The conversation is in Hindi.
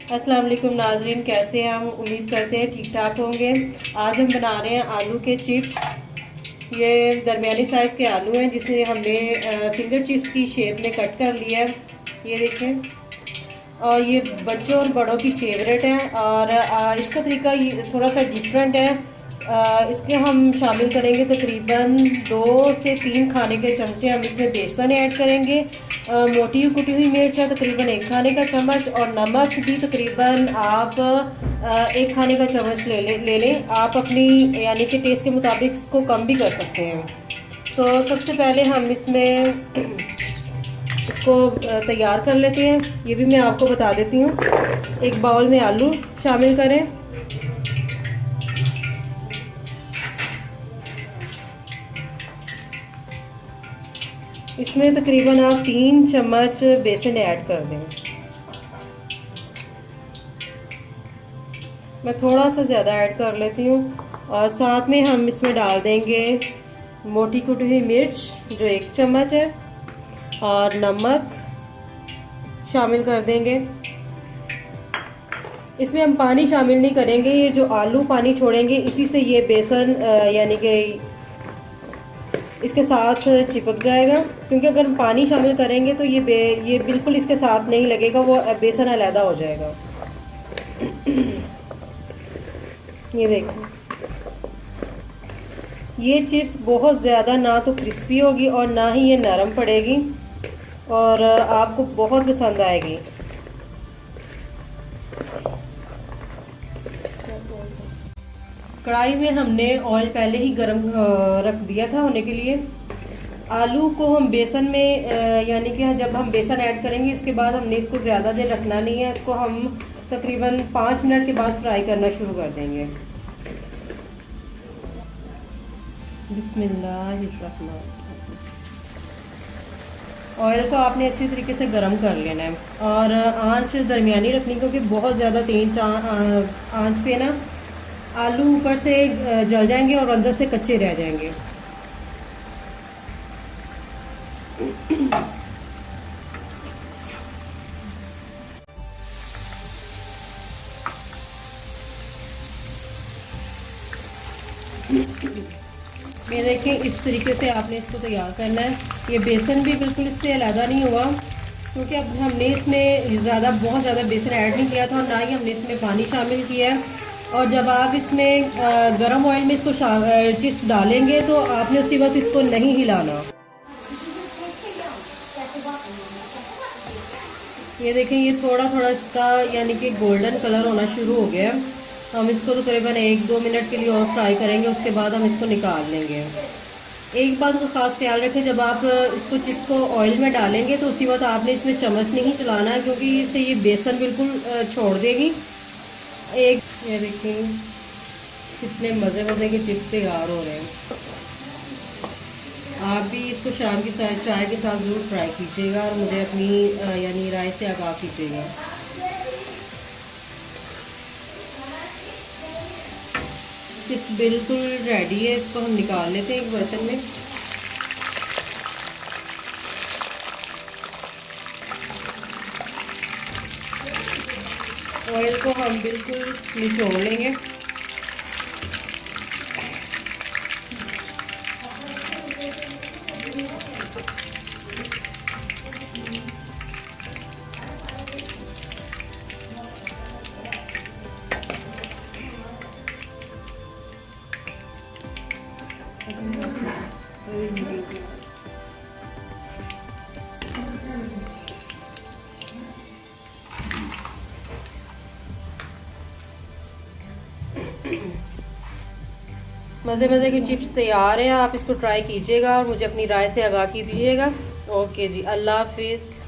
अस्सलाम वालेकुम नाज़रीन, कैसे हैं? हम उम्मीद करते हैं ठीक ठाक होंगे। आज हम बना रहे हैं आलू के चिप्स। ये दरमियानी साइज़ के आलू हैं जिसे हमने फिंगर चिप्स की शेप में कट कर लिया है। ये देखें, और ये बच्चों और बड़ों की फेवरेट है। और इसका तरीका ये थोड़ा सा डिफरेंट है। इसके हम शामिल करेंगे तकरीबन 2 से 3 खाने के चमचे हम इसमें बेसन ऐड करेंगे। मोटी कुटी हुई मिर्च है तकरीबन 1 खाने का चम्मच, और नमक भी तकरीबन आप 1 खाने का चम्मच ले लें। आप अपनी यानी कि टेस्ट के मुताबिक इसको कम भी कर सकते हैं। तो सबसे पहले हम इसमें इसको तैयार कर लेते हैं। ये भी मैं आपको बता देती हूँ। एक बाउल में आलू शामिल करें। इसमें तकरीबन आप 3 चम्मच बेसन ऐड कर दें। मैं थोड़ा सा ज़्यादा ऐड कर लेती हूँ। और साथ में हम इसमें डाल देंगे मोटी कुटी हुई मिर्च जो 1 चम्मच है, और नमक शामिल कर देंगे। इसमें हम पानी शामिल नहीं करेंगे। ये जो आलू पानी छोड़ेंगे इसी से ये बेसन यानी कि इसके साथ चिपक जाएगा। क्योंकि अगर हम पानी शामिल करेंगे तो ये बिल्कुल इसके साथ नहीं लगेगा, वो बेसन अलहदा हो जाएगा। ये देखिए, ये चिप्स बहुत ज़्यादा ना तो क्रिस्पी होगी और ना ही ये नरम पड़ेगी, और आपको बहुत पसंद आएगी। कढ़ाई में हमने ऑयल पहले ही गरम रख दिया था होने के लिए। आलू को हम बेसन में यानी कि जब हम बेसन ऐड करेंगे इसके बाद हमने इसको ज़्यादा देर रखना नहीं है। इसको हम तकरीबन 5 मिनट के बाद फ्राई करना शुरू कर देंगे। बिस्मिल्लाहिर्रहमानिर्रहीम। ऑयल को आपने अच्छी तरीके से गरम कर लेना है, और आंच दरमियानी रखनी, क्योंकि बहुत ज़्यादा तेज आंच पे ना आलू ऊपर से जल जाएंगे और अंदर से कच्चे रह जाएंगे। ये देखिए, इस तरीके से आपने इसको तैयार करना है। ये बेसन भी बिल्कुल इससे अलग नहीं हुआ, क्योंकि अब हमने इसमें बहुत ज़्यादा बेसन ऐड नहीं किया था, और ना ही हमने इसमें पानी शामिल किया है। और जब आप इसमें गरम ऑयल में इसको चिप्स डालेंगे तो आपने उसी वक्त इसको नहीं हिलाना। ये देखें, ये थोड़ा थोड़ा इसका यानी कि गोल्डन कलर होना शुरू हो गया। हम इसको तकरीबन 1-2 मिनट के लिए और फ्राई करेंगे, उसके बाद हम इसको निकाल लेंगे। एक बात का खास ख्याल रखें, जब आप इसको चिप्स को ऑयल में डालेंगे तो उसी वक्त आपने इसमें चम्मच नहीं चलाना है, क्योंकि इससे ये बेसन बिल्कुल छोड़ देगी। ये देखिए कितने मज़े मज़े के चिप्स तैयार हो रहे हैं। आप भी इसको शाम की चाय के साथ ज़रूर ट्राई कीजिएगा, और मुझे अपनी यानी राय से आगाह कीजिएगा। चिप्स बिल्कुल रेडी है। इसको हम निकाल लेते हैं एक बर्तन में। ऑयल को हम बिल्कुल निचोड़ लेंगे। मज़े मज़े की चिप्स तैयार हैं। आप इसको ट्राई कीजिएगा और मुझे अपनी राय से आगाह कीजिएगा। ओके जी, अल्लाह हाफिज़।